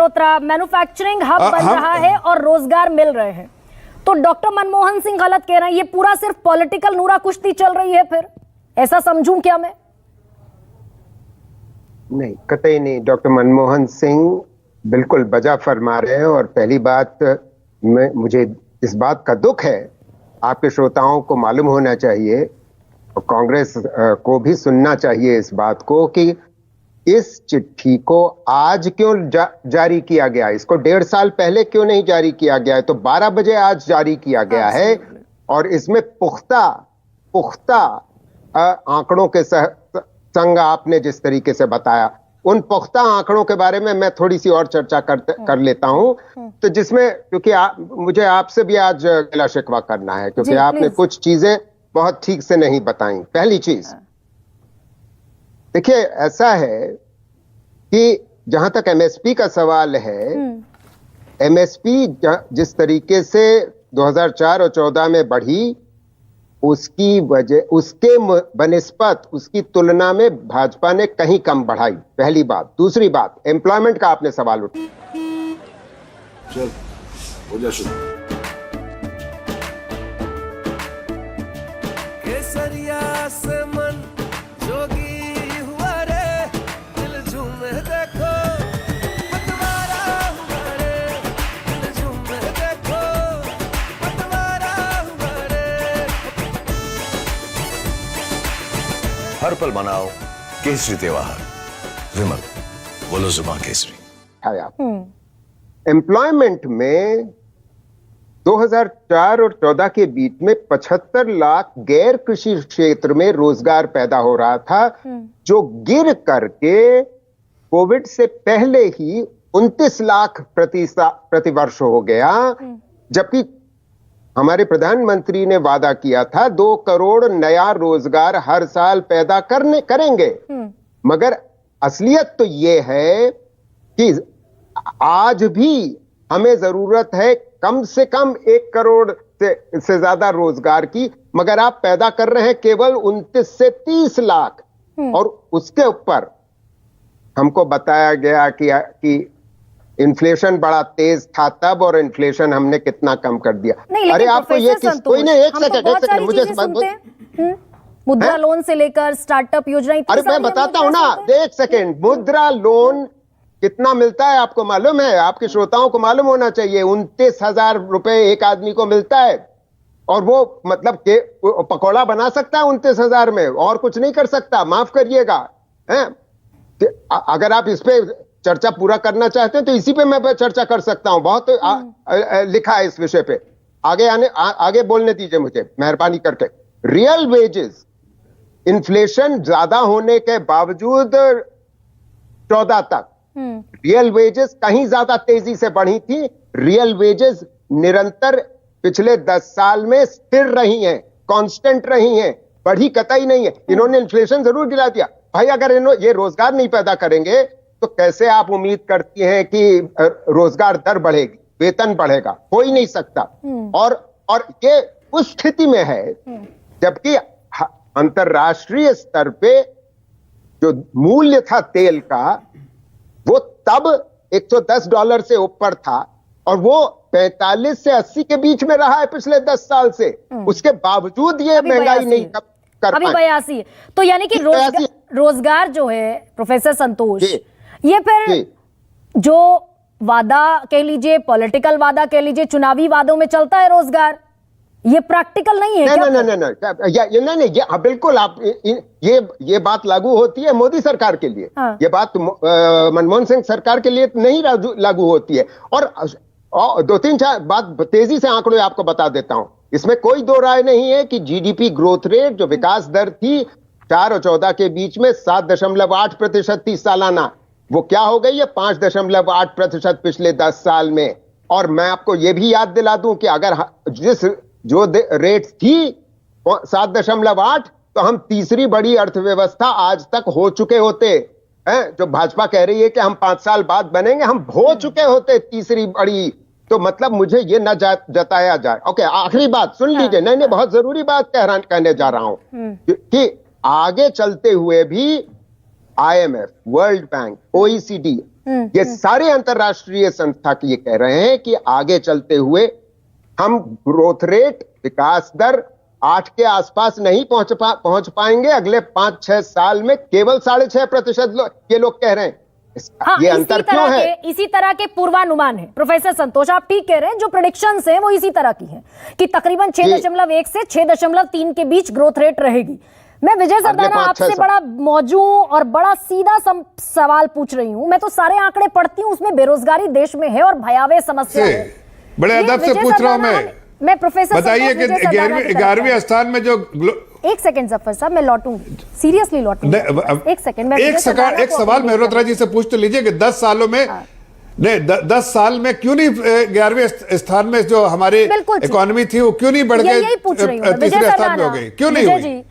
Malhotra, manufacturing hub बन रहा है और रोजगार मिल रहे हैं, तो डॉक्टर मनमोहन सिंह गलत कह रहे हैं, ये पूरा सिर्फ पॉलिटिकल नूरा कुश्ती चल रही है, फिर ऐसा समझूं क्या मैं? नहीं, कतई नहीं। डॉक्टर मनमोहन सिंह बिल्कुल बजा फरमा रहे हैं। और पहली बात, मुझे इस बात का दुख है, आपके श्रोताओं को मालूम होना चाहिए और कांग्रेस को भी सुनना चाहिए इस बात को कि इस चिट्ठी को आज क्यों जारी किया गया, इसको 1.5 साल पहले क्यों नहीं जारी किया गया है। तो 12 बजे आज जारी किया गया है और इसमें पुख्ता आंकड़ों के संग आपने जिस तरीके से बताया, उन पुख्ता आंकड़ों के बारे में मैं थोड़ी सी और चर्चा कर लेता हूं। तो जिसमें, क्योंकि मुझे आपसे भी आज गिला शिकवा करना है, क्योंकि आपने कुछ चीजें बहुत ठीक से नहीं बताई। पहली चीज देखिए, ऐसा है कि जहां तक एमएसपी का सवाल है, एमएसपी जिस तरीके से 2004 और 14 में बढ़ी, उसकी वजह, उसके बनिस्पत, उसकी तुलना में भाजपा ने कहीं कम बढ़ाई, पहली बात। दूसरी बात, एम्प्लॉयमेंट का आपने सवाल उठाया। चल हो जा शुरू। केसरिया से मन जोगी हुआ रे, दिल झूमे देखो पतवारा हुआ रे, दिल झूमे देखो पतवारा हुआ रे। हर पल मनाओ केसरी त्योहार। विमल, बोलो जुबान केसरी। एम्प्लॉयमेंट में 2004 और 14 के बीच में 75 लाख गैर कृषि क्षेत्र में रोजगार पैदा हो रहा था, जो गिर करके कोविड से पहले ही 29 लाख प्रतिवर्ष हो गया। जबकि हमारे प्रधानमंत्री ने वादा किया था 2 करोड़ नया रोजगार हर साल पैदा करेंगे। मगर असलियत तो ये है कि आज भी हमें जरूरत है कम से कम 1 करोड़ से ज्यादा रोजगार की, मगर आप पैदा कर रहे हैं केवल 29 से 30 लाख। और उसके ऊपर हमको बताया गया कि इन्फ्लेशन बड़ा तेज था तब, और इन्फ्लेशन हमने कितना कम कर दिया। अरे आपको ये कोई नहीं, एक सेकंड मुझे मुद्रा लोन से लेकर स्टार्टअप योजना, अरे मैं बताता हूं ना, एक सेकंड। मुद्रा लोन कितना मिलता है आपको मालूम है? आपके श्रोताओं को मालूम होना चाहिए। 29,000 रुपए एक आदमी को मिलता है, और वो मतलब के पकौड़ा बना सकता है 29,000 में, और कुछ नहीं कर सकता। माफ करिएगा, अगर आप इस पे चर्चा पूरा करना चाहते हैं तो इसी पे मैं चर्चा कर सकता हूं। बहुत लिखा है इस विषय पे। आगे बोलने दीजिए मुझे, मेहरबानी करके। रियल वेजेस, इन्फ्लेशन ज्यादा होने के बावजूद 14 तक रियल वेजेस कहीं ज्यादा तेजी से बढ़ी थी। रियल वेजेस निरंतर पिछले 10 साल में स्थिर रही हैं, कांस्टेंट रही हैं, बढ़ी कतई नहीं है। इन्होंने इन्फ्लेशन जरूर गिरा दिया। भाई अगर ये रोजगार नहीं पैदा करेंगे तो कैसे आप उम्मीद करती हैं कि रोजगार दर बढ़ेगी, वेतन बढ़ेगा? हो ही नहीं सकता। और ये उस स्थिति में है जबकि अंतरराष्ट्रीय स्तर पे जो मूल्य था तेल का, वो तब $110 से ऊपर था, और वो 45 से 80 के बीच में रहा है पिछले 10 साल से। उसके बावजूद ये महंगाई नहीं कर अभी 82। तो यानी कि रोजगार जो है प्रोफेसर संतोष, ये फिर जो वादा कह लीजिए, पॉलिटिकल वादा कह लीजिए, चुनावी वादों में चलता है रोजगार, ये प्रैक्टिकल नहीं है क्या? नहीं, बिल्कुल। आप ये बात लागू होती है मोदी सरकार के लिए। ये बात मनमोहन सिंह सरकार के लिए नहीं लागू होती है। और 2-3 बात तेजी से आंकड़े आपको बता देता हूं। इसमें कोई दो राय नहीं है कि जीडीपी ग्रोथ रेट, जो विकास दर थी 4 और 14 के बीच में 7.8% थी सालाना, वो क्या हो गई है 5.8% पिछले 10 साल में। और मैं आपको यह भी याद दिला दूं कि अगर जो रेट थी 7.8, तो हम तीसरी बड़ी अर्थव्यवस्था आज तक हो चुके होते हैं। जो भाजपा कह रही है कि हम 5 साल बाद बनेंगे, हम हो चुके होते तीसरी बड़ी। तो मतलब मुझे ये न जताया जाए। ओके, आखिरी बात सुन लीजिए। नहीं, बहुत जरूरी बात कहने जा रहा हूं कि आगे चलते हुए भी IMF, वर्ल्ड बैंक, OECD ये सारे अंतर्राष्ट्रीय संस्था ये कह रहे हैं कि आगे चलते हुए हम ग्रोथ रेट, विकास दर 8 के आसपास नहीं पहुंच पाएंगे। अगले 5-6 साल में केवल 6.5% ये लोग कह रहे हैं। हाँ, ये अंतर क्यों है? इसी तरह के पूर्वानुमान है प्रोफेसर संतोष, आप ठीक कह रहे हैं। जो प्रेडिक्शंस हैं वो इसी तरह की हैं कि तकरीबन 6.1 से 6.3 के बीच ग्रोथ रेट रहेगी। मैं विजय सरदाना आपसे बड़ा मौजू और बड़ा सीधा सवाल पूछ रही हूं। मैं तो सारे आंकड़े पढ़ती हूं, उसमें बेरोजगारी देश में है और भयावह समस्या है। बड़े अदब से पूछ रहा हूं मैं प्रोफेसर बताइए कि 11वें स्थान में जो एक सेकंड जफर साहब, मैं लौटूंगी, सीरियसली लौटूंगी। एक सेकंड, एक सवाल मेहरोत्रा जी से पूछ तो लीजिए कि 10 सालों में नहीं 10 साल में क्यों नहीं 11वें स्थान में जो हमारी इकोनॉमी थी वो क्यों नहीं बढ़ गई, तीसरे स्थान में हो गई, क्यों नहीं हुई?